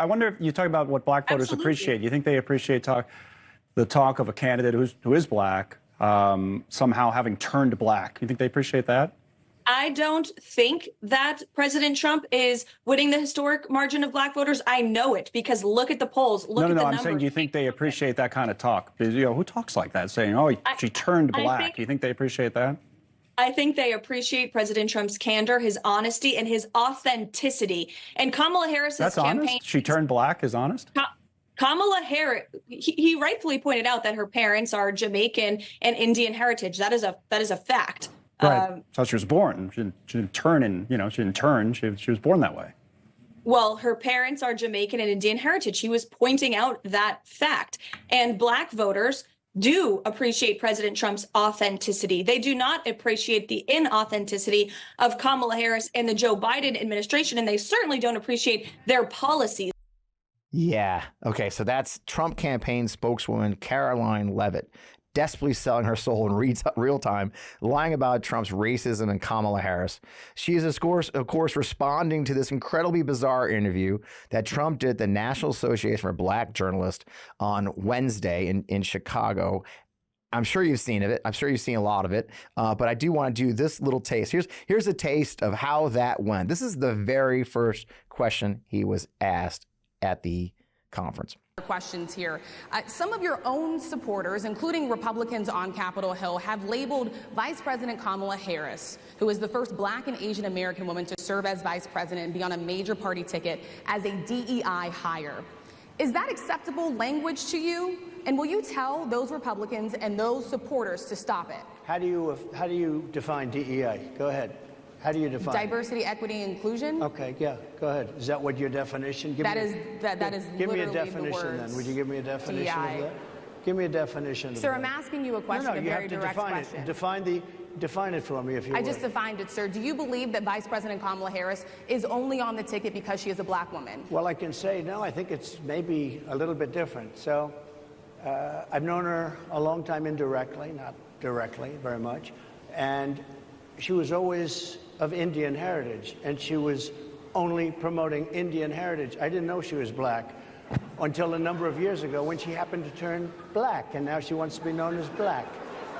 I wonder if you talk about what black voters Absolutely. appreciate. You think they appreciate the talk of a candidate who is black somehow having turned black? You think they appreciate that? I don't think that President Trump is winning the historic margin of black voters. I know it because look at the polls. Look at the I'm numbers. saying, do you think they appreciate that kind of talk? Because, who talks like that, saying, "Oh, she turned black"? Do you think they appreciate that? I think they appreciate President Trump's candor, his honesty, and his authenticity. And Kamala Harris's campaign. Honest? She turned black is honest? Kamala Harris, he rightfully pointed out that her parents are Jamaican and Indian heritage. That is a fact. Right. So she was born. She didn't turn she didn't turn. She was born that way. Well, her parents are Jamaican and Indian heritage. He was pointing out that fact. And black voters do appreciate President Trump's authenticity. They do not appreciate the inauthenticity of Kamala Harris and the Joe Biden administration, and they certainly don't appreciate their policies. Yeah. Okay. So that's Trump campaign spokeswoman Caroline Leavitt, desperately selling her soul in real time, lying about Trump's racism and Kamala Harris. She is, of course, responding to this incredibly bizarre interview that Trump did at the National Association for Black Journalists on Wednesday in Chicago. I'm sure you've seen it. I'm sure you've seen a lot of it. But I do want to do this little taste. Here's a taste of how that went. This is the very first question he was asked at the conference. Questions here. Some of your own supporters, including Republicans on Capitol Hill, have labeled Vice President Kamala Harris, who is the first black and Asian American woman to serve as vice president and be on a major party ticket, as a DEI hire. Is that acceptable language to you? And will you tell those Republicans and those supporters to stop it? How do you define DEI? Go ahead. How do you define diversity, equity, inclusion? Okay, yeah, go ahead. Is that what your definition? That is give me a literally definition the words then. Would you give me a definition DEI. of that? Give me a definition. Sir, of I'm that. asking you a question, No, a you very have to direct define question. it. Define it for me, if you would. I just defined it, sir. Do you believe that Vice President Kamala Harris is only on the ticket because she is a black woman? Well, I can say no. I think it's maybe a little bit different. So, I've known her a long time indirectly, not directly, very much, and she was always of Indian heritage, and she was only promoting Indian heritage. I didn't know she was black until a number of years ago when she happened to turn black, and now she wants to be known as black.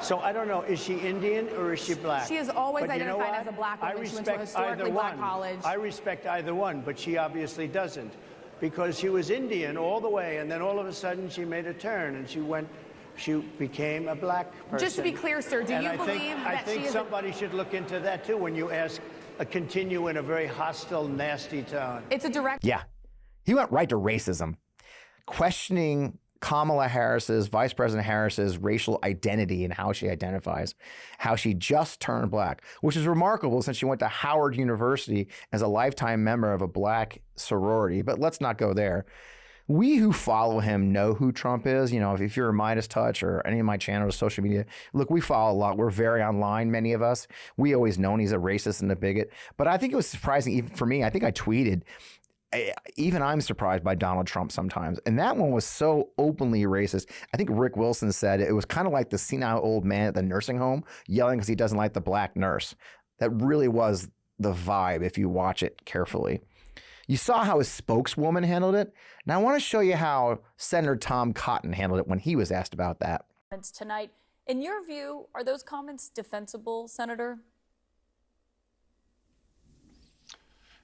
So I don't know, is she Indian or is she black? She is always identified as a black woman. She went to a historically black college. I respect either one, but she obviously doesn't, because she was Indian all the way, and then all of a sudden she made a turn, and she became a black person. Just to be clear, sir, do you believe that I think somebody should look into that too when you continue in a very hostile, nasty tone. It's a direct. Yeah, he went right to racism, questioning Kamala Harris's, Vice President Harris's racial identity and how she identifies, how she just turned black, which is remarkable since she went to Howard University as a lifetime member of a black sorority. But let's not go there. We who follow him know who Trump is. If you're a MeidasTouch or any of my channels, social media, look, we follow a lot. We're very online, many of us. We always known he's a racist and a bigot. But I think it was surprising, even for me. I think I tweeted, even I'm surprised by Donald Trump sometimes. And that one was so openly racist. I think Rick Wilson said it was kind of like the senile old man at the nursing home yelling because he doesn't like the black nurse. That really was the vibe if you watch it carefully. You saw how his spokeswoman handled it. Now I want to show you how Senator Tom Cotton handled it when he was asked about that. Tonight, in your view, are those comments defensible, Senator?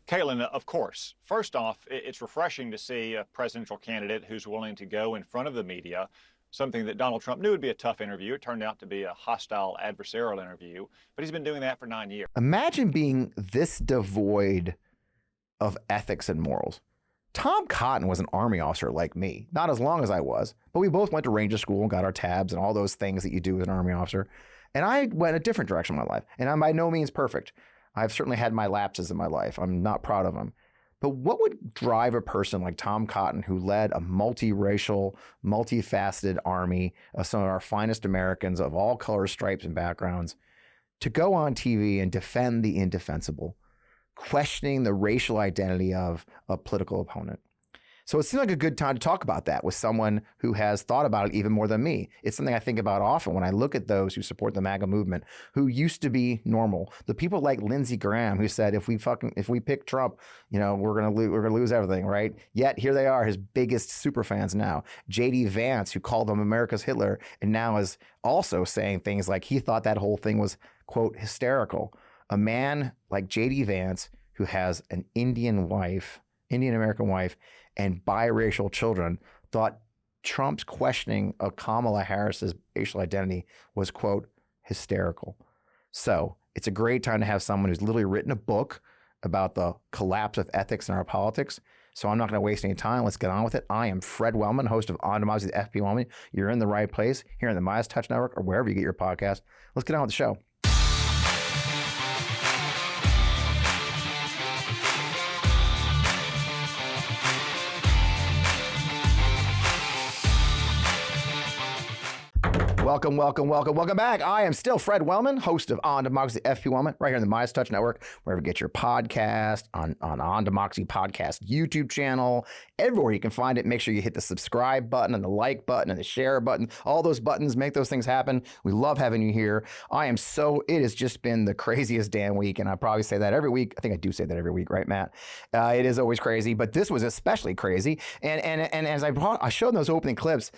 Caitlin, of course. First off, it's refreshing to see a presidential candidate who's willing to go in front of the media, something that Donald Trump knew would be a tough interview. It turned out to be a hostile, adversarial interview, but he's been doing that for 9 years. Imagine being this devoid of ethics and morals. Tom Cotton was an Army officer like me, not as long as I was, but we both went to Ranger School and got our tabs and all those things that you do as an Army officer. And I went a different direction in my life, and I'm by no means perfect. I've certainly had my lapses in my life. I'm not proud of them. But what would drive a person like Tom Cotton, who led a multiracial, multifaceted army of some of our finest Americans of all colors, stripes, and backgrounds, to go on TV and defend the indefensible, questioning the racial identity of a political opponent? So it seemed like a good time to talk about that with someone who has thought about it even more than me. It's something I think about often when I look at those who support the MAGA movement, who used to be normal. The people like Lindsey Graham, who said, if we pick Trump, we're gonna lose everything, right? Yet here they are, his biggest super fans now. J.D. Vance, who called him America's Hitler, and now is also saying things like he thought that whole thing was, quote, hysterical. A man like J.D. Vance, who has an Indian American wife, and biracial children, thought Trump's questioning of Kamala Harris's racial identity was, quote, hysterical. So it's a great time to have someone who's literally written a book about the collapse of ethics in our politics. So I'm not going to waste any time. Let's get on with it. I am Fred Wellman, host of On Democracy, the FP Wellman. You're in the right place here in the MeidasTouch Network or wherever you get your podcast. Let's get on with the show. Welcome back. I am still Fred Wellman, host of On Democracy, FP Wellman, right here in the MeidasTouch Network, wherever you get your podcast, on Democracy Podcast YouTube channel, everywhere you can find it. Make sure you hit the subscribe button and the like button and the share button. All those buttons, make those things happen. We love having you here. It has just been the craziest damn week, and I probably say that every week. I think I do say that every week, right, Matt? It is always crazy, but this was especially crazy. And as I showed those opening clips,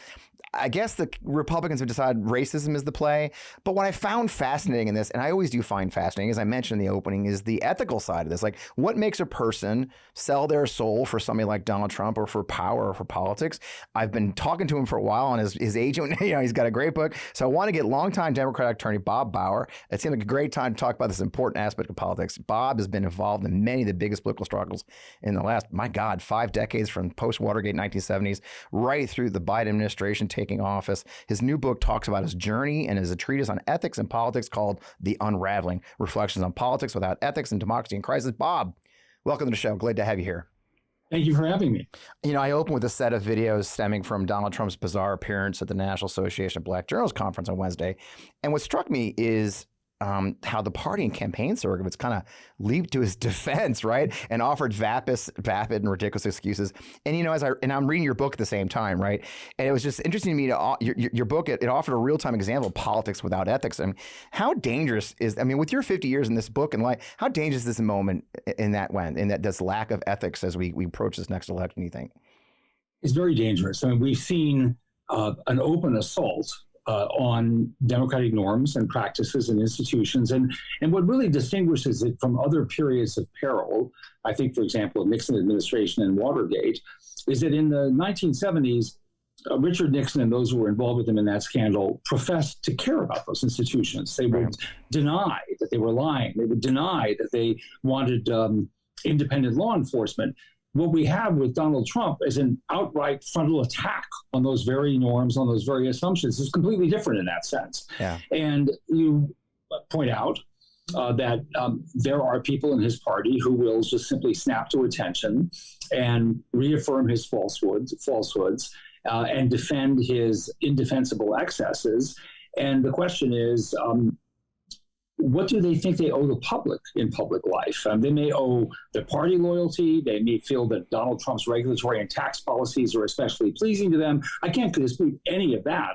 I guess the Republicans have decided racism is the play. But what I found fascinating in this, and I always do find fascinating, as I mentioned in the opening, is the ethical side of this. Like, what makes a person sell their soul for somebody like Donald Trump or for power or for politics? I've been talking to him for a while, and his agent, he's got a great book. So I want to get longtime Democratic attorney Bob Bauer. It seemed like a great time to talk about this important aspect of politics. Bob has been involved in many of the biggest political struggles in the last, 5 decades, from post-Watergate 1970s right through the Biden administration taking office. His new book talks about his journey and is a treatise on ethics and politics called The Unraveling, Reflections on Politics Without Ethics and Democracy in Crisis. Bob, welcome to the show. Glad to have you here. Thank you for having me. I open with a set of videos stemming from Donald Trump's bizarre appearance at the National Association of Black Journalists Conference on Wednesday. And what struck me is how the party and campaign surrogates kind of leaped to his defense, right, and offered vapid and ridiculous excuses. And I'm reading your book at the same time, right, and it was just interesting to me your book. It offered a real time example of politics without ethics. I mean, how dangerous is? I mean, with your 50 years in this book and life, how dangerous is this moment in this lack of ethics as we approach this next election? Do you think? It's very dangerous. I mean, we've seen an open assault on democratic norms and practices and institutions. And what really distinguishes it from other periods of peril, I think, for example, Nixon administration and Watergate, is that in the 1970s, Richard Nixon and those who were involved with him in that scandal professed to care about those institutions. They would deny that they were lying. They would deny that they wanted independent law enforcement. What we have with Donald Trump is an outright frontal attack on those very norms, on those very assumptions. It's completely different in that sense. Yeah. And you point out that there are people in his party who will just simply snap to attention and reaffirm his falsehoods, and defend his indefensible excesses. And the question is, what do they think they owe the public in public life? They may owe their party loyalty. They may feel that Donald Trump's regulatory and tax policies are especially pleasing to them. I can't dispute any of that,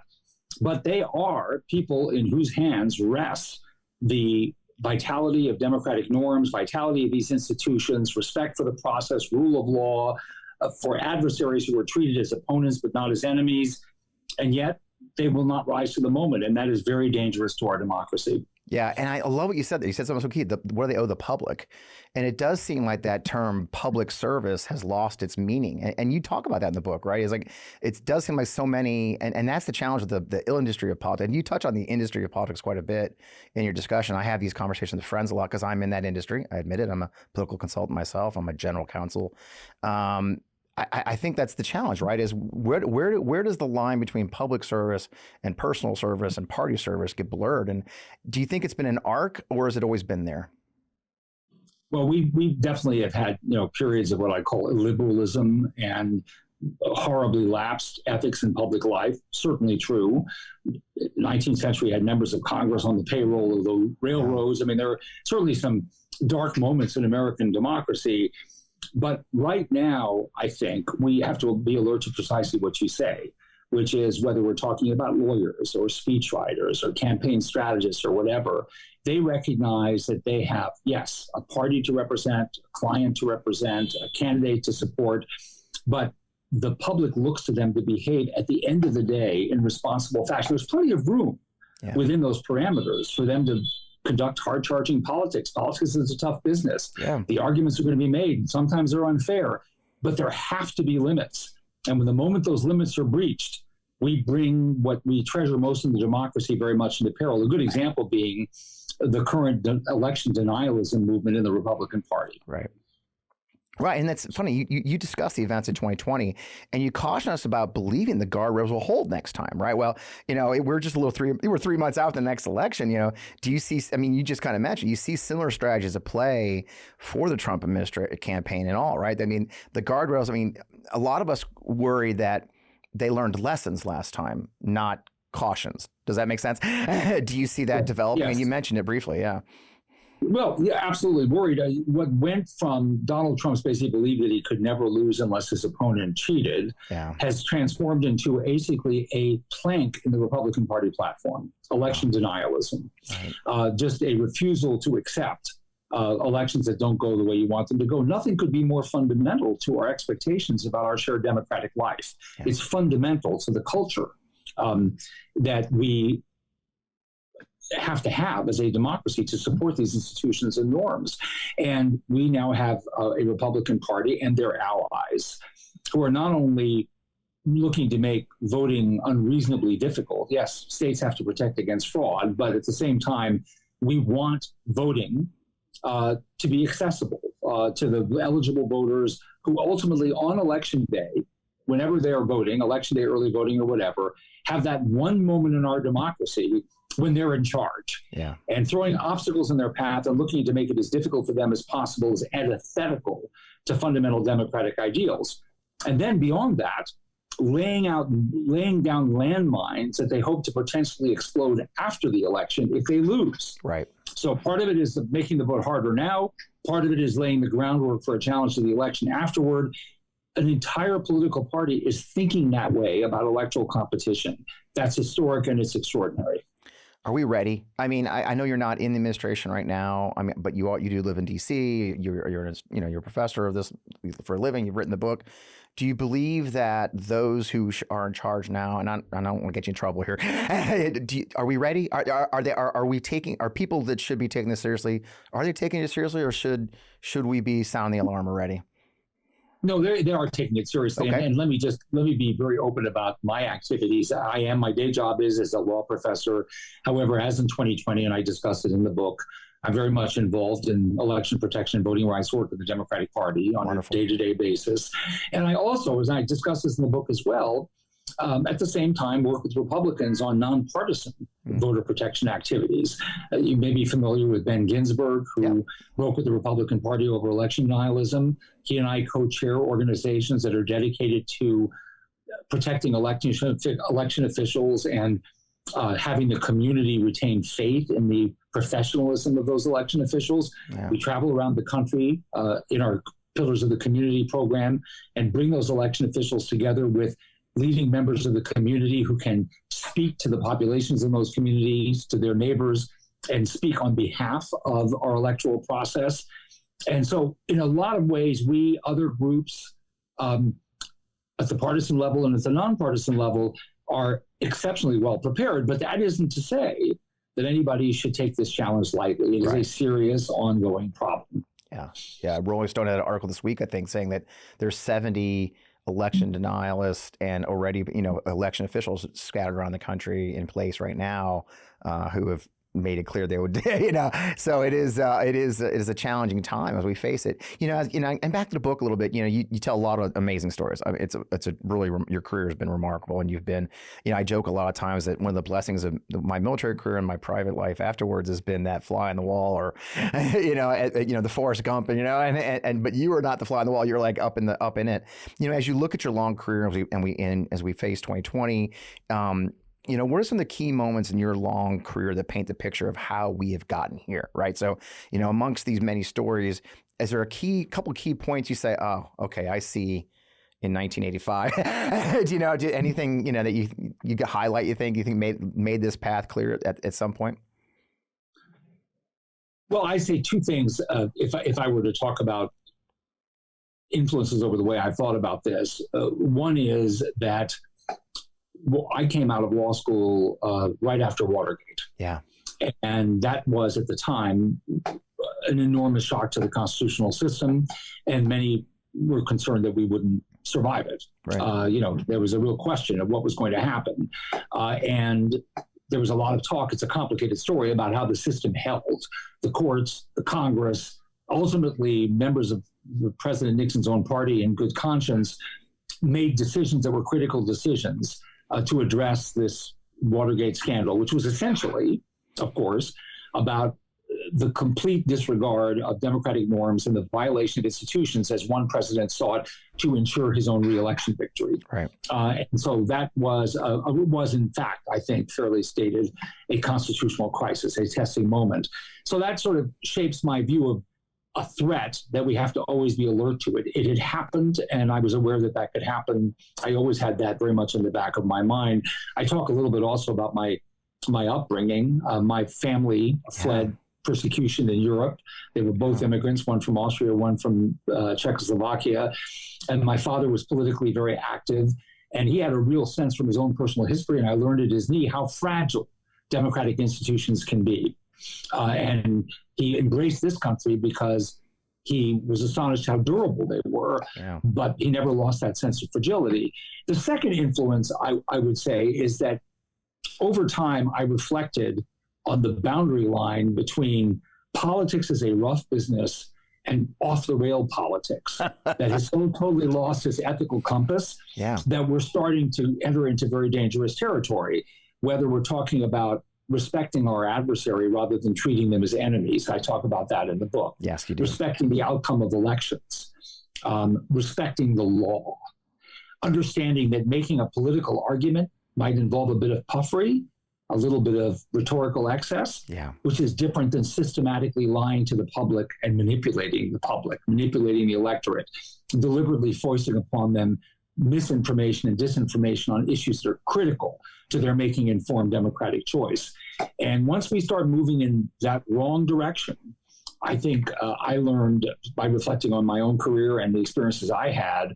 but they are people in whose hands rests the vitality of democratic norms, vitality of these institutions, respect for the process, rule of law, for adversaries who are treated as opponents but not as enemies. And yet they will not rise to the moment. And that is very dangerous to our democracy. Yeah, and I love what you said there. You said something so key. What do they owe the public? And it does seem like that term public service has lost its meaning. And you talk about that in the book, right? It's like, it does seem like so many, and that's the challenge of the ill industry of politics. And you touch on the industry of politics quite a bit in your discussion. I have these conversations with friends a lot because I'm in that industry. I admit it. I'm a political consultant myself. I'm a general counsel. I think that's the challenge, right? Is where does the line between public service and personal service and party service get blurred? And do you think it's been an arc, or has it always been there? Well, we definitely have had periods of what I call illiberalism and horribly lapsed ethics in public life. Certainly true. 19th century had members of Congress on the payroll of the railroads. I mean, there are certainly some dark moments in American democracy. But right now, I think we have to be alert to precisely what you say, which is whether we're talking about lawyers or speechwriters or campaign strategists or whatever, they recognize that they have, yes, a party to represent, a client to represent, a candidate to support, but the public looks to them to behave at the end of the day in responsible fashion. There's plenty of room within those parameters for them to conduct hard-charging politics. Politics is a tough business. Yeah. The arguments are going to be made. Sometimes they're unfair, but there have to be limits. And when the moment those limits are breached, we bring what we treasure most in the democracy very much into peril. A good example being the current election denialism movement in the Republican Party. Right. Right, and that's funny. You discussed the events in 2020, and you caution us about believing the guardrails will hold next time, right? Well, we're just we're 3 months out the next election. Do you see? I mean, you just kind of mentioned you see similar strategies at play for the Trump administration campaign and all, right? I mean, the guardrails. I mean, a lot of us worry that they learned lessons last time, not cautions. Does that make sense? Do you see that developing? Yes. And you mentioned it briefly, yeah. Well, yeah, absolutely worried. What went from Donald Trump's basically believed that he could never lose unless his opponent cheated has transformed into basically a plank in the Republican Party platform, election denialism, just a refusal to accept elections that don't go the way you want them to go. Nothing could be more fundamental to our expectations about our shared democratic life. Yeah. It's fundamental to the culture that we have to have as a democracy to support these institutions and norms. And we now have a Republican Party and their allies who are not only looking to make voting unreasonably difficult. Yes, states have to protect against fraud, but at the same time, we want voting to be accessible to the eligible voters who ultimately on election day, whenever they are voting, election day, early voting or whatever, have that one moment in our democracy when they're in charge. Yeah. And throwing obstacles in their path and looking to make it as difficult for them as possible is antithetical to fundamental democratic ideals. And then beyond that, laying down landmines that they hope to potentially explode after the election if they lose. Right. So part of it is making the vote harder now. Part of it is laying the groundwork for a challenge to the election afterward. An entire political party is thinking that way about electoral competition. That's historic and it's extraordinary. Are we ready? I mean, I know you're not in the administration right now. I mean, but you do live in D.C. You're a professor of this for a living. You've written the book. Do you believe that those who are in charge now, and I don't want to get you in trouble here, are we ready? Are people that should be taking this seriously? Are they taking it seriously, or should we be sounding the alarm already? No, they are taking it seriously. Okay. And let me be very open about my activities. My day job is as a law professor. However, as in 2020, and I discussed it in the book, I'm very much involved in election protection and voting rights work with the Democratic Party on a day-to-day basis. And I also, as I discuss this in the book as well, at the same time, work with Republicans on nonpartisan voter protection activities. You may be familiar with Ben Ginsberg, who worked with the Republican Party over election nihilism. He and I co-chair organizations that are dedicated to protecting election officials and having the community retain faith in the professionalism of those election officials. Yeah. We travel around the country in our Pillars of the Community program and bring those election officials together with leading members of the community who can speak to the populations in those communities, to their neighbors, and speak on behalf of our electoral process. And so in a lot of ways, we, other groups at the partisan level and at the nonpartisan level are exceptionally well prepared, but that isn't to say that anybody should take this challenge lightly. It is a serious, ongoing problem. Yeah. Rolling Stone had an article this week, I think, saying that there's 70 election denialists and already, election officials scattered around the country in place right now who have made it clear they would, So it is a challenging time as we face it. And back to the book a little bit. You tell a lot of amazing stories. I mean, it's a really your career has been remarkable, and you've been. I joke a lot of times that one of the blessings of my military career and my private life afterwards has been that fly on the wall, or the Forrest Gump, but you are not the fly on the wall. You're like up in it. As you look at your long career as we face 2020. What are some of the key moments in your long career that paint the picture of how we have gotten here, right? So, amongst these many stories, is there a couple key points you say, oh, okay, I see in 1985? Do you know, anything, that you could highlight, you think made this path clear at some point? Well, I say two things. If I were to talk about influences over the way I thought about this, one is that I came out of law school right after Watergate. Yeah. And that was, at the time, an enormous shock to the constitutional system, and many were concerned that we wouldn't survive it. Right. There was a real question of what was going to happen. And there was a lot of talk, it's a complicated story, about how the system held. The courts, the Congress, ultimately members of President Nixon's own party in good conscience made decisions that were critical decisions to address this Watergate scandal, which was essentially, of course, about the complete disregard of democratic norms and the violation of institutions as one president sought to ensure his own reelection victory. Right. And so that was in fact, I think, fairly stated, a constitutional crisis, a testing moment. So that sort of shapes my view of a threat that we have to always be alert to. It had happened, and I was aware that that could happen. I always had that very much in the back of my mind. I talk a little bit also about my upbringing. My family fled persecution in Europe. They were both immigrants, one from Austria, one from Czechoslovakia. And my father was politically very active, and he had a real sense from his own personal history, and I learned at his knee how fragile democratic institutions can be. And he embraced this country because he was astonished how durable they were, but he never lost that sense of fragility. The second influence, I would say, is that over time, I reflected on the boundary line between politics as a rough business and off-the-rail politics that has so totally lost its ethical compass that we're starting to enter into very dangerous territory, whether we're talking about respecting our adversary rather than treating them as enemies. I talk about that in the book. Yes, you do. Respecting the outcome of elections, respecting the law, understanding that making a political argument might involve a bit of puffery, a little bit of rhetorical excess, which is different than systematically lying to the public and manipulating the public, manipulating the electorate, deliberately foisting upon them misinformation and disinformation on issues that are critical to their making informed democratic choice. And once we start moving in that wrong direction, I think I learned by reflecting on my own career and the experiences I had,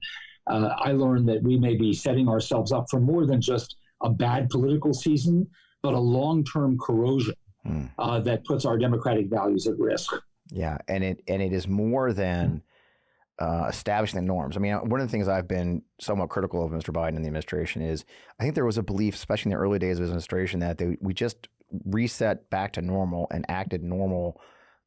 I learned that we may be setting ourselves up for more than just a bad political season, but a long-term corrosion that puts our democratic values at risk. Yeah, and it is more than establishing the norms. I mean, one of the things I've been somewhat critical of Mr. Biden and the administration is I think there was a belief, especially in the early days of his administration, that we just reset back to normal and acted normal,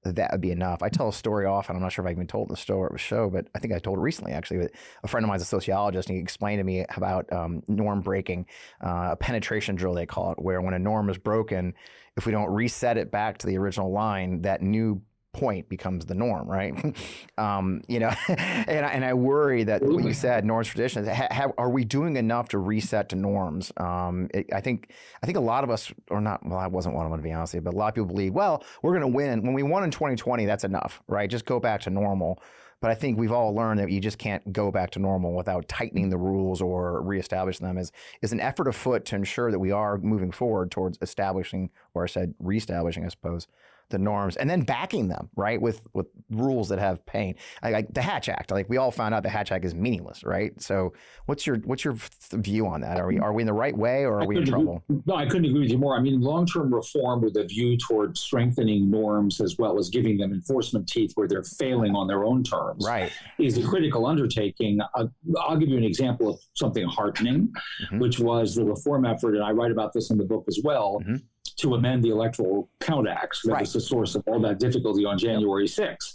that would be enough. I tell a story often. I'm not sure if I even told the show, but I think I told it recently, actually. But a friend of mine's a sociologist, and he explained to me about norm breaking, a penetration drill, they call it, where when a norm is broken, if we don't reset it back to the original line, that new point becomes the norm, right? And I worry that what you said, norms, traditions, are we doing enough to reset to norms? I think a lot of us, or not, well, I wasn't one of them, to be honest with you, but a lot of people believe, well, we're going to win. When we won in 2020, that's enough, right? Just go back to normal. But I think we've all learned that you just can't go back to normal without tightening the rules or reestablishing them. Is an effort afoot to ensure that we are moving forward towards establishing, or I said reestablishing, I suppose, the norms, and then backing them, right, with rules that have pain, like the Hatch Act. Like, we all found out the Hatch Act is meaningless, right? So what's your view on that? Are we in the right way, or are we in trouble? No, I couldn't agree with you more. I mean, long-term reform with a view toward strengthening norms as well as giving them enforcement teeth where they're failing on their own terms, right, is a critical undertaking. I'll give you an example of something heartening, which was the reform effort, and I write about this in the book as well, to amend the Electoral Count Act. That was the source of all that difficulty on January 6th.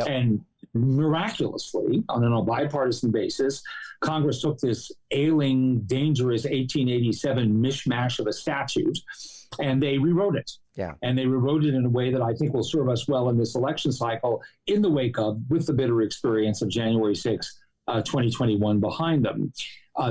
And miraculously, on a bipartisan basis, Congress took this ailing, dangerous 1887 mishmash of a statute, and they rewrote it. And they rewrote it in a way that I think will serve us well in this election cycle, in the wake of, with the bitter experience of January 6th, 2021 behind them.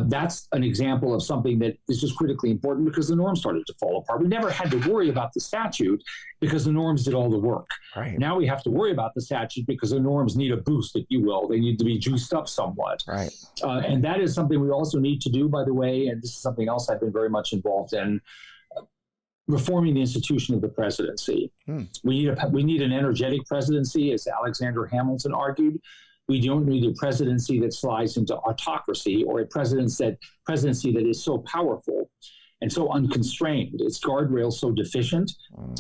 That's an example of something that is just critically important because the norms started to fall apart. We never had to worry about the statute because the norms did all the work. Right. Now we have to worry about the statute because the norms need a boost, if you will. They need to be juiced up somewhat. Right. And that is something we also need to do, by the way, and this is something else I've been very much involved in, reforming the institution of the presidency. We need an energetic presidency, as Alexander Hamilton argued. We don't need a presidency that slides into autocracy or a presidency that is so powerful and so unconstrained. Its guardrails so deficient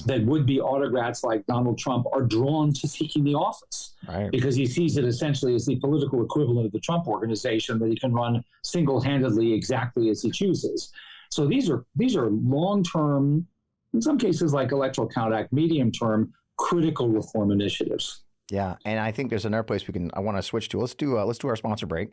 that would-be autocrats like Donald Trump are drawn to seeking the office because he sees it essentially as the political equivalent of the Trump organization that he can run single-handedly exactly as he chooses. So these are long-term, in some cases like Electoral Count Act, medium-term critical reform initiatives. Yeah, and I think there's another place I want to switch to. Let's do our sponsor break,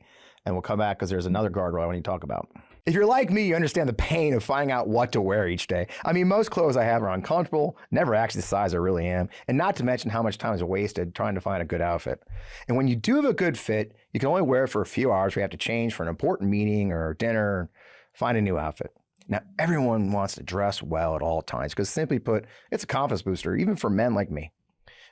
and we'll come back because there's another guardrail I want to talk about. If you're like me, you understand the pain of finding out what to wear each day. I mean, most clothes I have are uncomfortable, never actually the size I really am, and not to mention how much time is wasted trying to find a good outfit. And when you do have a good fit, you can only wear it for a few hours. We have to change for an important meeting or dinner, find a new outfit. Now, everyone wants to dress well at all times because, simply put, it's a confidence booster, even for men like me.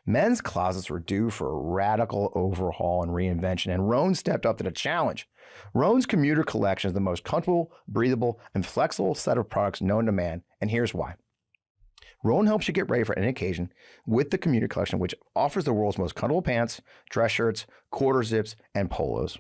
Men's closets were due for a radical overhaul and reinvention, and Rhone stepped up to the challenge. Rhone's commuter collection is the most comfortable, breathable, and flexible set of products known to man, and here's why. Rhone helps you get ready for any occasion with the commuter collection, which offers the world's most comfortable pants, dress shirts, quarter zips, and polos.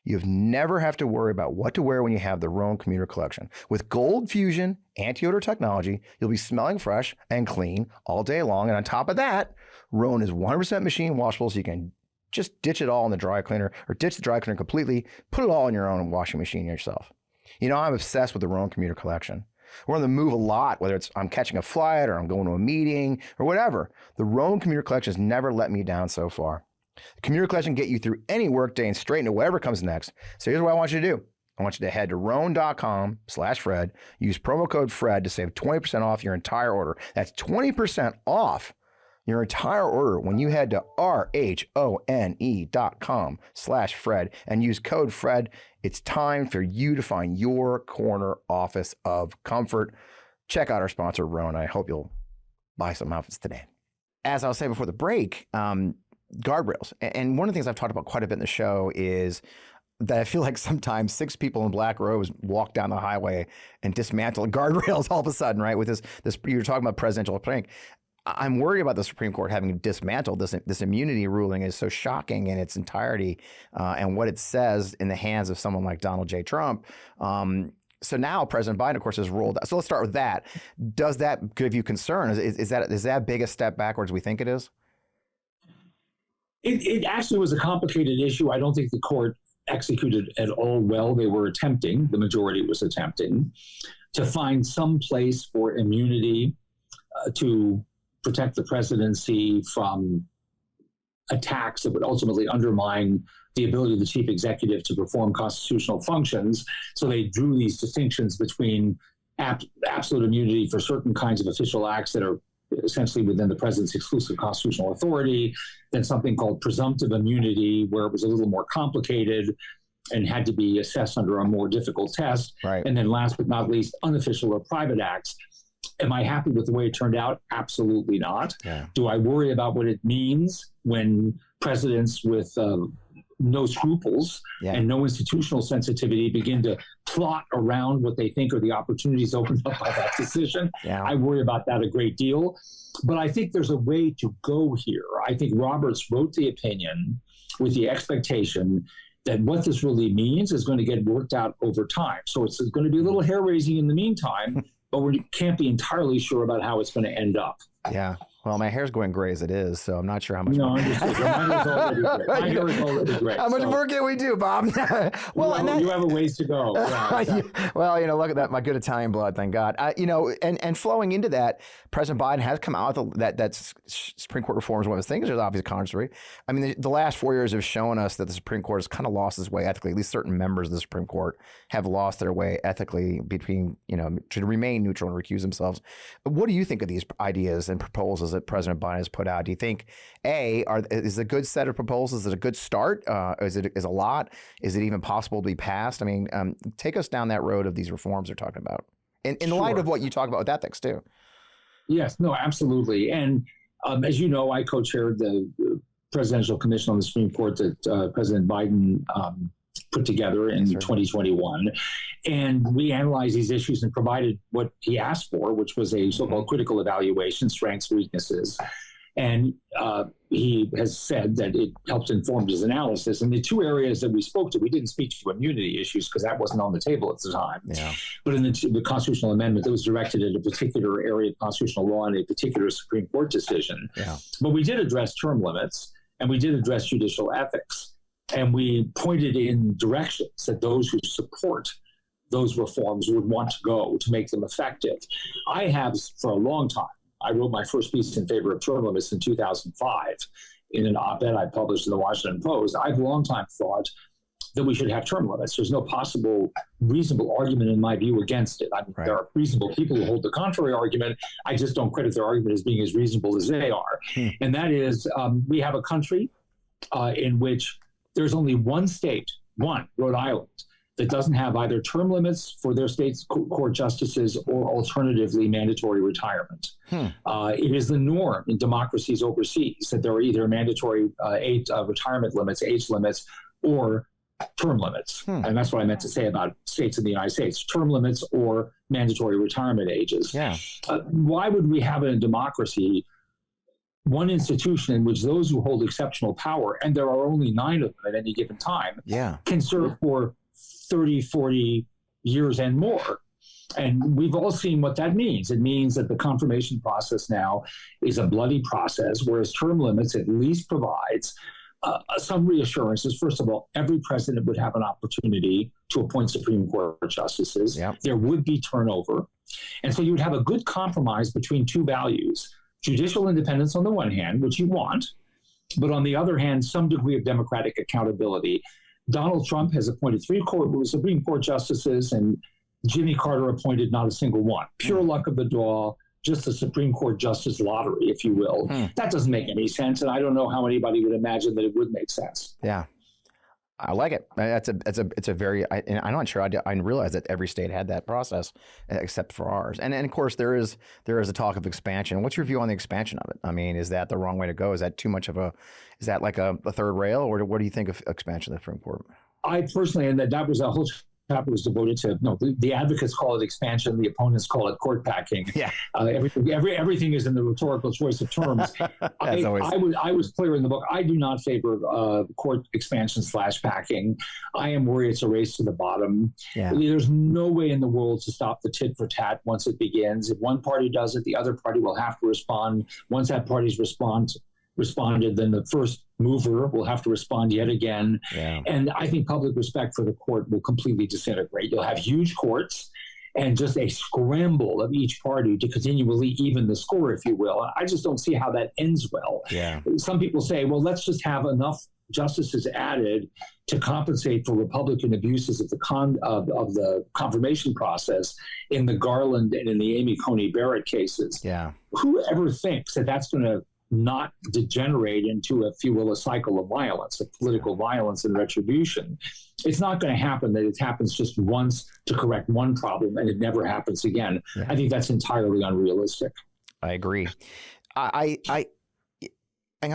You've never have to worry about what to wear when you have the Rhone commuter collection. With Gold Fusion anti-odor technology, you'll be smelling fresh and clean all day long. And on top of that, Rhone is 100% machine washable, so you can just ditch it all in the dry cleaner or ditch the dry cleaner completely, put it all in your own washing machine yourself. You know, I'm obsessed with the Rhone commuter collection. We're on the move a lot, whether it's I'm catching a flight or I'm going to a meeting or whatever. The Rhone commuter collection has never let me down so far. The commuter collection can get you through any workday and straight into whatever comes next. So here's what I want you to do. I want you to head to Rhone.com/Fred. Use promo code Fred to save 20% off your entire order. That's 20% off your entire order when you head to RHONE.com/Fred and use code Fred. It's time for you to find your corner office of comfort. Check out our sponsor, Rhone. I hope you'll buy some outfits today. As I was saying before the break, guardrails. And one of the things I've talked about quite a bit in the show is that I feel like sometimes 6 people in black robes walk down the highway and dismantle guardrails all of a sudden, right? With this you're talking about presidential prank. I'm worried about the Supreme Court having dismantled this immunity ruling is so shocking in its entirety and what it says in the hands of someone like Donald J. Trump. So now President Biden, of course, has rolled out. So let's start with that. Does that give you concern? Is that big a step backwards we think it is? It actually was a complicated issue. I don't think the court executed at all well. They were attempting, the majority was attempting, to find some place for immunity to protect the presidency from attacks that would ultimately undermine the ability of the chief executive to perform constitutional functions. So they drew these distinctions between absolute immunity for certain kinds of official acts that are essentially within the president's exclusive constitutional authority, then something called presumptive immunity, where it was a little more complicated and had to be assessed under a more difficult test. Right. And then last but not least, unofficial or private acts. Am I happy with the way it turned out? Absolutely not. Yeah. Do I worry about what it means when presidents with no scruples and no institutional sensitivity begin to plot around what they think are the opportunities opened up by that decision? Yeah. I worry about that a great deal. But I think there's a way to go here. I think Roberts wrote the opinion with the expectation that what this really means is going to get worked out over time. So it's going to be a little hair-raising in the meantime, but we can't be entirely sure about how it's going to end up. Yeah. Well, my hair's going gray as it is, so I'm not sure how much. No, understood. Mine is already gray. My hair is already gray. How much work can we do, Bob? Well, you have a ways to go. Yeah, exactly. Well, look at that, my good Italian blood, thank God. And flowing into that, President Biden has come out with that Supreme Court reform is one of his things. There's obviously controversy. I mean, the last 4 years have shown us that the Supreme Court has kind of lost its way ethically. At least certain members of the Supreme Court have lost their way ethically between, to remain neutral and recuse themselves. What do you think of these ideas and proposals proposals that President Biden has put out. Do you think, is it a good set of proposals? Is it a good start? Is a lot? Is it even possible to be passed? I mean, take us down that road of these reforms they're talking about. In Sure. light of what you talk about with ethics, too. Yes, no, absolutely. And as you know, I co-chaired the Presidential Commission on the Supreme Court that President Biden put together in 2021. And we analyzed these issues and provided what he asked for, which was a so-called critical evaluation, strengths, weaknesses. And he has said that it helped inform his analysis. And the two areas that we spoke to, we didn't speak to immunity issues because that wasn't on the table at the time. Yeah. But in the constitutional amendment that was directed at a particular area of constitutional law and a particular Supreme Court decision. Yeah. But we did address term limits and we did address judicial ethics. And we pointed in directions that those who support those reforms would want to go to make them effective. I have for a long time. I wrote my first piece in favor of term limits in 2005 in an op-ed I published in the Washington Post. I've long time thought that we should have term limits. There's no possible reasonable argument in my view against it. I mean, there are reasonable people who hold the contrary argument. I just don't credit their argument as being as reasonable as they are. And that is, we have a country in which there's only one state, Rhode Island, that doesn't have either term limits for their state's court justices or alternatively mandatory retirement. It is the norm in democracies overseas that there are either mandatory retirement limits, age limits, or term limits. And that's what I meant to say about states in the United States, term limits or mandatory retirement ages. Yeah. Why would we have in a democracy one institution in which those who hold exceptional power, and there are only 9 of them at any given time, can serve for 30, 40 years and more? And we've all seen what that means. It means that the confirmation process now is a bloody process, whereas term limits at least provides some reassurances. First of all, every president would have an opportunity to appoint Supreme Court justices. There would be turnover. And so you would have a good compromise between two values: judicial independence on the one hand, which you want, but on the other hand, some degree of democratic accountability. Donald Trump has appointed 3 Supreme Court justices, and Jimmy Carter appointed not a single one. Pure luck of the draw, just a Supreme Court justice lottery, if you will. That doesn't make any sense, and I don't know how anybody would imagine that it would make sense. Yeah. I like it. It's a very, I'm not sure I didn't realize that every state had that process except for ours. And of course there is a talk of expansion. What's your view on the expansion of it? I mean, is that the wrong way to go? Is that too much of is that like a third rail, or what do you think of expansion of the Supreme Court? I personally, and that was a whole chapter was devoted to, the advocates call it expansion, the opponents call it court packing. Yeah. Everything is in the rhetorical choice of terms. I was clear in the book, I do not favor court expansion / packing. I am worried it's a race to the bottom. Yeah. There's no way in the world to stop the tit for tat once it begins. If one party does it, the other party will have to respond. Once that party's responded, then the first mover will have to respond yet again. Yeah. And I think public respect for the court will completely disintegrate. You'll have huge courts and just a scramble of each party to continually even the score, if you will. I just don't see how that ends well. Yeah. Some people say, well, let's just have enough justices added to compensate for Republican abuses of the confirmation process in the Garland and in the Amy Coney Barrett cases. Yeah. Whoever thinks that that's going to not degenerate into, if you will, a cycle of violence, of political violence and retribution. It's not going to happen that it happens just once to correct one problem and it never happens again. Yeah. I think that's entirely unrealistic. I agree. I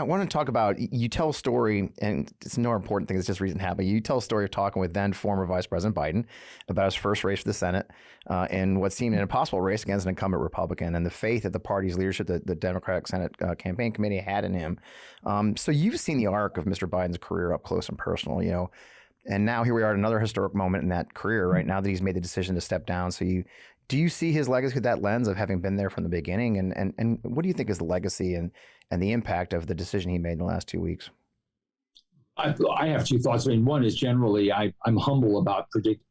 want to talk about, you tell a story, and it's no important thing, it's just recent happening. You tell a story of talking with then former Vice President Biden about his first race for the Senate in what seemed an impossible race against an incumbent Republican, and the faith that the party's leadership, the Democratic Senate campaign committee had in him. So you've seen the arc of Mr. Biden's career up close and personal, and now here we are at another historic moment in that career, right now that he's made the decision to step down. So do you see his legacy through that lens of having been there from the beginning? And what do you think is the legacy and the impact of the decision he made in the last 2 weeks? I have 2 thoughts. I mean, one is generally I'm humble about predicting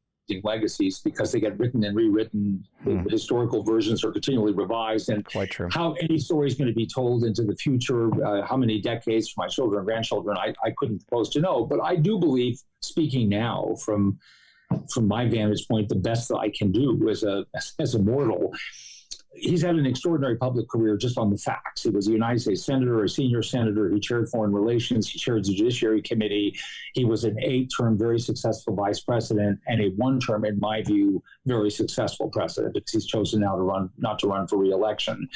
legacies because they get written and rewritten. The historical versions are continually revised. And quite true. How any story is going to be told into the future, how many decades for my children and grandchildren, I couldn't propose to know. But I do believe, speaking now from my vantage point, the best that I can do as a mortal, he's had an extraordinary public career just on the facts. He was a United States Senator, a senior senator. He chaired foreign relations. He chaired the Judiciary Committee. He was an 8-term, very successful vice president, and a 1-term, in my view, very successful president, because he's chosen now not to run for re-election.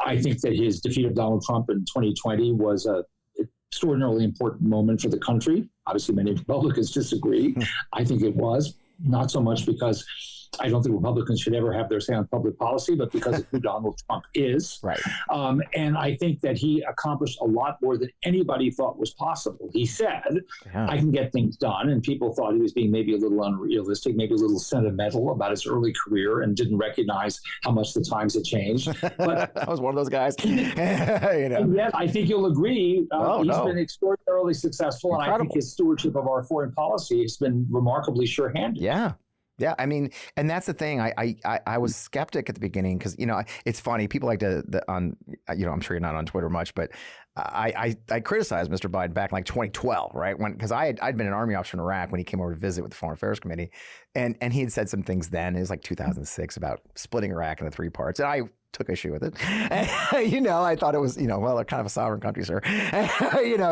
I think that his defeat of Donald Trump in 2020 was an extraordinarily important moment for the country. Obviously, many Republicans disagree. I think it was, not so much because I don't think Republicans should ever have their say on public policy, but because of who Donald Trump is. Right. And I think that he accomplished a lot more than anybody thought was possible. He said, I can get things done. And people thought he was being maybe a little unrealistic, maybe a little sentimental about his early career, and didn't recognize how much the times had changed. But I was one of those guys. And yet, I think you'll agree, he's been extraordinarily successful. Incredible. And I think his stewardship of our foreign policy has been remarkably sure-handed. Yeah. Yeah, I mean, and that's the thing. I was skeptic at the beginning because, it's funny. People like to I'm sure you're not on Twitter much, but I criticized Mr. Biden back in like 2012, right? Because I'd been an Army officer in Iraq when he came over to visit with the Foreign Affairs Committee, and he had said some things then. It was like 2006 about splitting Iraq into 3 parts, and I took issue with it. And, I thought it was, well, kind of a sovereign country, sir.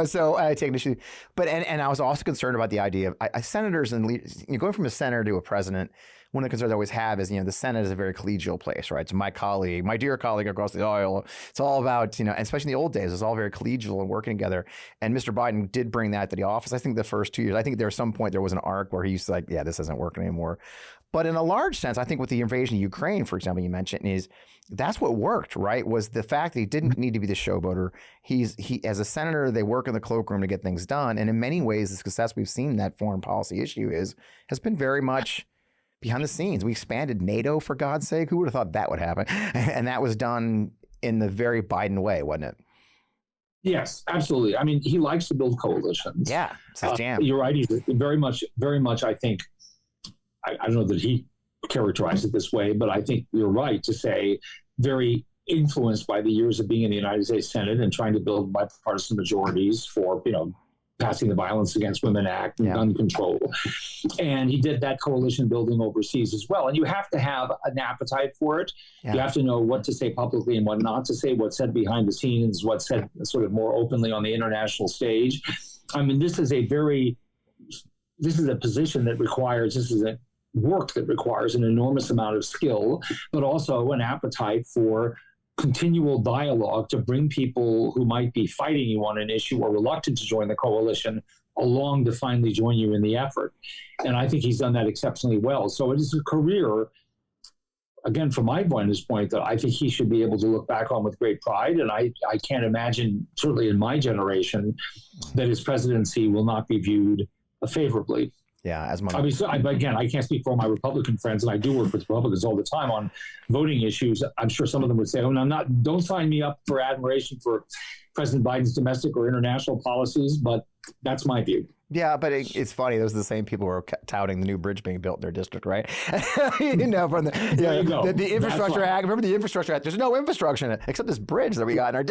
So I take an issue. But and I was also concerned about the idea of senators and leaders, going from a senator to a president. One of the concerns I always have is, the Senate is a very collegial place, right? So my dear colleague across the aisle, it's all about, and especially in the old days, it's all very collegial and working together. And Mr. Biden did bring that to the office. I think the first 2 years, I think there was some point there was an arc where he used to like, yeah, this isn't working anymore. But in a large sense, I think with the invasion of Ukraine, for example, you mentioned, is that's what worked, right? Was the fact that he didn't need to be the showboater. He as a senator, they work in the cloakroom to get things done. And in many ways, the success we've seen in that foreign policy issue has been very much behind the scenes. We expanded NATO, for God's sake. Who would have thought that would happen? And that was done in the very Biden way, wasn't it? Yes, absolutely. I mean, he likes to build coalitions. Yeah, it's his jam. You're right. He's very much, I think, I don't know that he characterized it this way, but I think you're right to say very influenced by the years of being in the United States Senate and trying to build bipartisan majorities for, passing the Violence Against Women Act and gun control. And he did that coalition building overseas as well. And you have to have an appetite for it. Yeah. You have to know what to say publicly and what not to say, what's said behind the scenes, what's said sort of more openly on the international stage. I mean, this is a position that requires, this is a work that requires an enormous amount of skill, but also an appetite for continual dialogue to bring people who might be fighting you on an issue or reluctant to join the coalition along to finally join you in the effort. And I think he's done that exceptionally well. So it is a career, again, from my vantage point, that I think he should be able to look back on with great pride. And I can't imagine, certainly in my generation, that his presidency will not be viewed favorably. Yeah, as obviously, again, I can't speak for all my Republican friends, and I do work with Republicans all the time on voting issues. I'm sure some of them would say, don't sign me up for admiration for President Biden's domestic or international policies, but that's my view. Yeah, but it's funny. Those are the same people who are touting the new bridge being built in their district, right? From the Infrastructure Act. Remember the Infrastructure Act? There's no infrastructure in it except this bridge that we got in our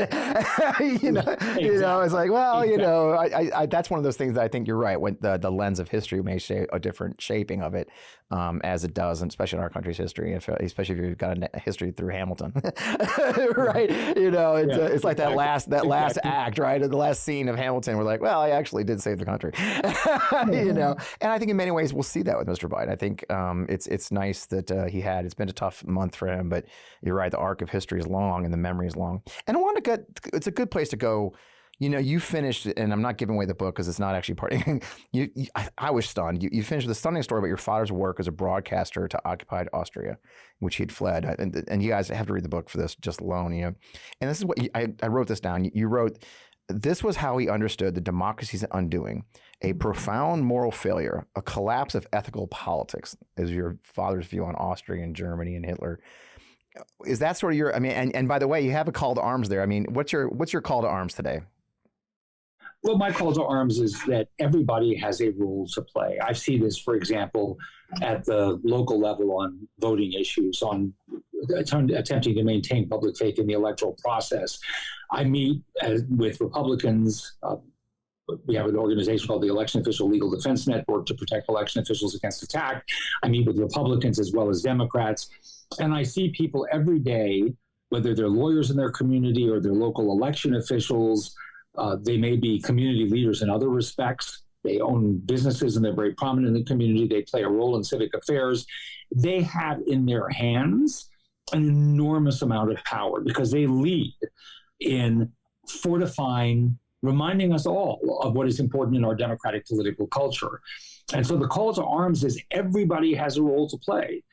it's like, well, that's one of those things that I think you're right. When the lens of history may show a different shaping of it, as it does, and especially in our country's history, especially if you've got a history through Hamilton, right? It's like that last act, right? The last scene of Hamilton. We're like, well, I actually did save the country. And I think in many ways we'll see that with Mr. Biden. I think it's nice that it's been a tough month for him, but you're right, the arc of history is long and the memory is long. And it's a good place to go. You finished, and I'm not giving away the book because it's not actually part. I was stunned. You finished with a stunning story about your father's work as a broadcaster to occupied Austria, which he'd fled. And you guys have to read the book for this just alone. And this is what I wrote this down. You wrote, this was how he understood the democracy's undoing, a profound moral failure, a collapse of ethical politics, is your father's view on Austria and Germany and Hitler. Is that sort of your, and by the way, you have a call to arms there. What's your call to arms today? Well, my call to arms is that everybody has a role to play. I see this, for example, at the local level on voting issues, on attempting to maintain public faith in the electoral process. I meet with Republicans We have an organization called the Election Official Legal Defense Network to protect election officials against attack. I meet with Republicans as well as Democrats. And I see people every day, whether they're lawyers in their community or they're local election officials, they may be community leaders in other respects. They own businesses and they're very prominent in the community. They play a role in civic affairs. They have in their hands an enormous amount of power because they lead in fortifying, reminding us all of what is important in our democratic political culture. And so the call to arms is everybody has a role to play.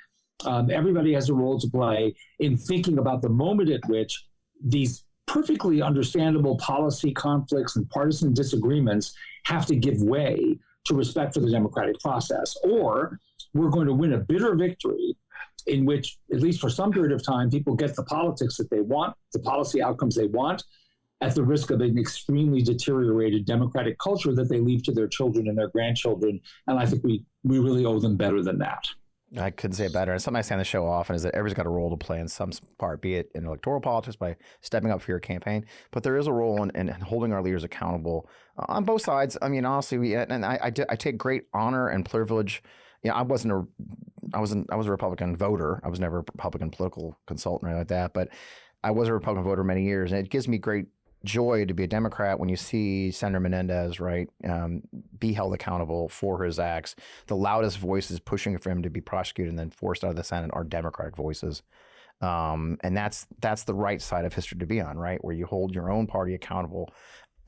Everybody has a role to play in thinking about the moment at which these perfectly understandable policy conflicts and partisan disagreements have to give way to respect for the democratic process, or we're going to win a bitter victory in which, at least for some period of time, people get the politics that they want, the policy outcomes they want, at the risk of an extremely deteriorated democratic culture that they leave to their children and their grandchildren. And I think we really owe them better than that. I couldn't say it better. And something I say on the show often is that everybody's got a role to play in some part, be it in electoral politics by stepping up for your campaign, but there is a role in holding our leaders accountable on both sides. I mean, honestly, I take great honor and privilege. I was a Republican voter. I was never a Republican political consultant or anything like that, but I was a Republican voter many years, and it gives me great joy to be a Democrat when you see Senator Menendez, right, be held accountable for his acts. The loudest voices pushing for him to be prosecuted and then forced out of the Senate are Democratic voices. And that's the right side of history to be on, right, where you hold your own party accountable.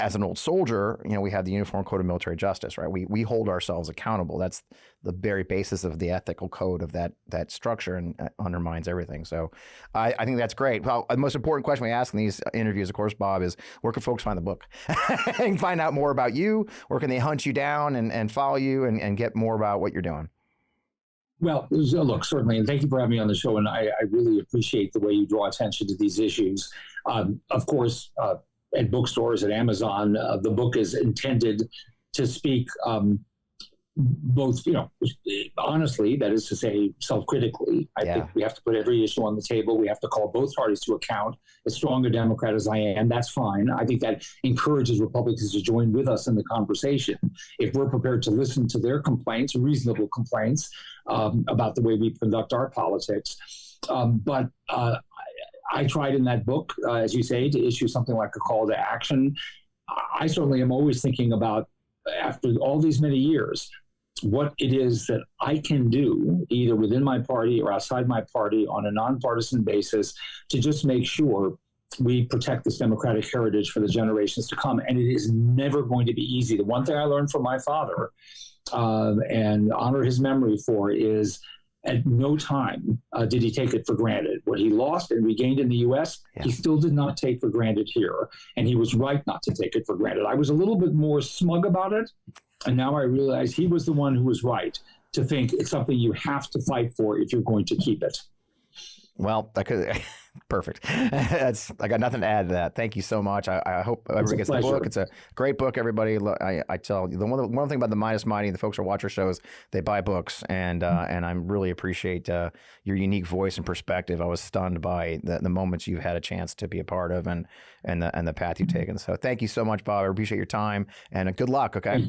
As an old soldier, we have the Uniform Code of Military Justice, right? We hold ourselves accountable. That's the very basis of the ethical code of that structure, and undermines everything. So I think that's great. Well, the most important question we ask in these interviews, of course, Bob, is where can folks find the book and find out more about you? Where can they hunt you down and follow you and get more about what you're doing? Well, look, certainly, and thank you for having me on the show. And I really appreciate the way you draw attention to these issues. Of course, at bookstores, at Amazon, the book is intended to speak both, honestly, that is to say, self-critically. I think we have to put every issue on the table. We have to call both parties to account. As strong a Democrat as I am, that's fine. I think that encourages Republicans to join with us in the conversation. If we're prepared to listen to their complaints, reasonable complaints, about the way we conduct our politics. But I tried in that book, as you say, to issue something like a call to action. I certainly am always thinking about, after all these many years, what it is that I can do, either within my party or outside my party, on a nonpartisan basis, to just make sure we protect this democratic heritage for the generations to come. And it is never going to be easy. The one thing I learned from my father, and honor his memory for, is at no time did he take it for granted. What he lost and regained in the U.S., he still did not take for granted here. And he was right not to take it for granted. I was a little bit more smug about it. And now I realize he was the one who was right to think it's something you have to fight for if you're going to keep it. Well, perfect. I got nothing to add to that. Thank you so much. I hope everybody gets the book. It's a great book, everybody. I tell you, the one thing about the Meidas Mighty, the folks who watch our shows, they buy books, and I really appreciate your unique voice and perspective. I was stunned by the moments you've had a chance to be a part of, and the path you've taken. So thank you so much, Bob. I appreciate your time, and good luck. Okay.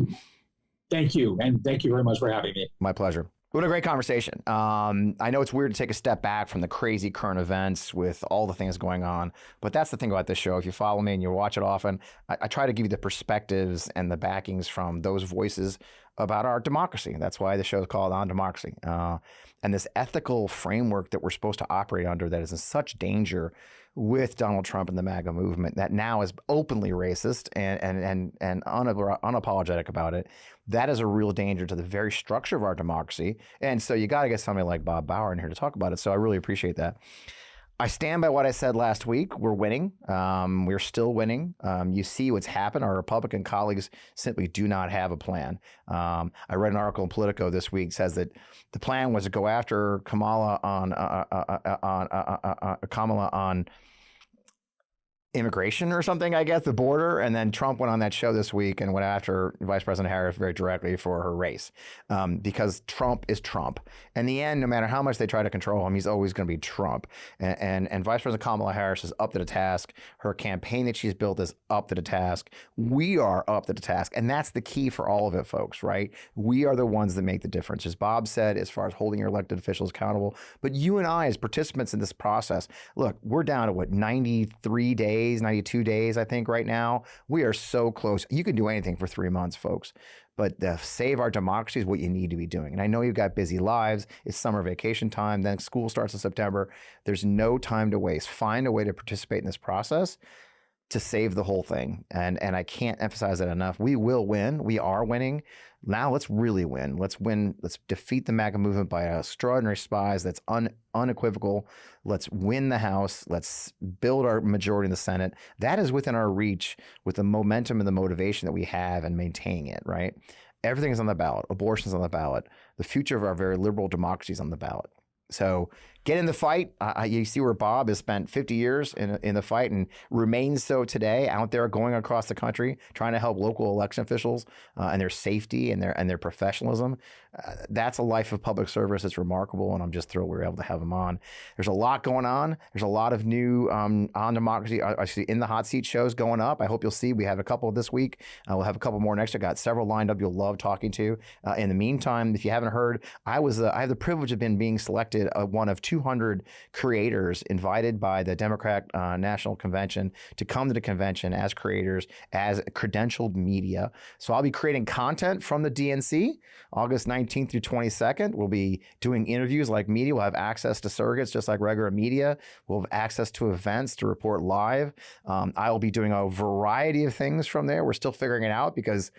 Thank you, and thank you very much for having me. My pleasure. What a great conversation. I know it's weird to take a step back from the crazy current events with all the things going on, but that's the thing about this show. If you follow me and you watch it often, I try to give you the perspectives and the backings from those voices about our democracy. That's why the show is called On Democracy. And this ethical framework that we're supposed to operate under that is in such danger with Donald Trump and the MAGA movement that now is openly racist and unapologetic about it. That is a real danger to the very structure of our democracy. And so you got to get somebody like Bob Bauer in here to talk about it. So I really appreciate that. I stand by what I said last week. We're winning. We're still winning. You see what's happened. Our Republican colleagues simply do not have a plan. I read an article in Politico this week that says that the plan was to go after Kamala on immigration or something, I guess, the border. And then Trump went on that show this week and went after Vice President Harris very directly for her race, because Trump is Trump. In the end, no matter how much they try to control him, he's always going to be Trump. And Vice President Kamala Harris is up to the task. Her campaign that she's built is up to the task. We are up to the task. And that's the key for all of it, folks, right? We are the ones that make the difference. As Bob said, as far as holding your elected officials accountable, but you and I as participants in this process, look, we're down to what, 93 days, 92 days, I think, right now. We are so close. You can do anything for 3 months, folks. But to save our democracy is what you need to be doing. And I know you've got busy lives. It's summer vacation time. Then school starts in September. There's no time to waste. Find a way to participate in this process to save the whole thing. And I can't emphasize that enough. We will win. We are winning. Now let's really win. Let's win. Let's defeat the MAGA movement by extraordinary spies. That's unequivocal. Let's win the House. Let's build our majority in the Senate. That is within our reach with the momentum and the motivation that we have and maintaining it, right? Everything is on the ballot. Abortion is on the ballot. The future of our very liberal democracy is on the ballot. So get in the fight. You see where Bob has spent 50 years in the fight and remains so today, out there going across the country, trying to help local election officials and their safety and their professionalism. That's a life of public service. It's remarkable, and I'm just thrilled we were able to have him on. There's a lot going on. There's a lot of new On Democracy, actually in the hot seat shows going up. I hope you'll see. We have a couple this week. We'll have a couple more next. I got several lined up you'll love talking to. In the meantime, if you haven't heard, I have the privilege of being selected one of 200 creators invited by the Democrat National Convention to come to the convention as creators, as credentialed media. So I'll be creating content from the DNC August 19th through 22nd. We'll be doing interviews like media. We'll have access to surrogates just like regular media. We'll have access to events to report live. I will be doing a variety of things from there. We're still figuring it out because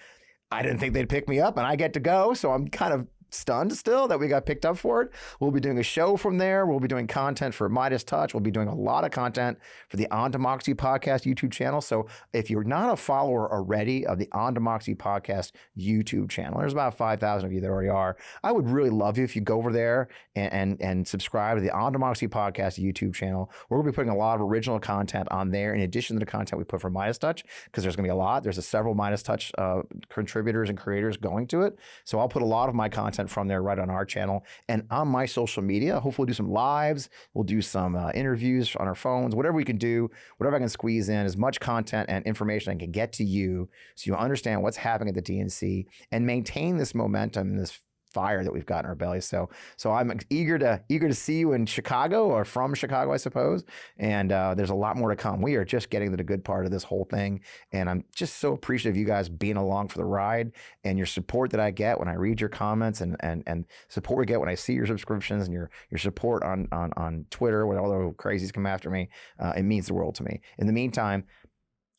I didn't think they'd pick me up and I get to go. So I'm kind of stunned still that we got picked up for it. We'll be doing a show from there. We'll be doing content for MeidasTouch. We'll be doing a lot of content for the On Democracy Podcast YouTube channel. So if you're not a follower already of the On Democracy Podcast YouTube channel, there's about 5,000 of you that already are. I would really love you if you go over there and subscribe to the On Democracy Podcast YouTube channel. We're going to be putting a lot of original content on there in addition to the content we put for MeidasTouch, because there's going to be a lot. There's several MeidasTouch contributors and creators going to it. So I'll put a lot of my content from there right on our channel and on my social media. Hopefully we'll do some lives. We'll do some interviews on our phones, whatever we can do, whatever I can squeeze in, as much content and information I can get to you so you understand what's happening at the DNC and maintain this momentum and this fire that we've got in our bellies. So I'm eager to see you in Chicago, or from Chicago, I suppose. And there's a lot more to come. We are just getting to the good part of this whole thing. And I'm just so appreciative of you guys being along for the ride and your support that I get when I read your comments and support we get when I see your subscriptions and your support on Twitter when all the crazies come after me. It means the world to me. In the meantime,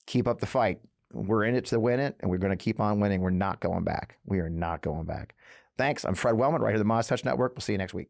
keep up the fight. We're in it to win it, and we're going to keep on winning. We're not going back. We are not going back. Thanks. I'm Fred Wellman, right here at the MeidasTouch Network. We'll see you next week.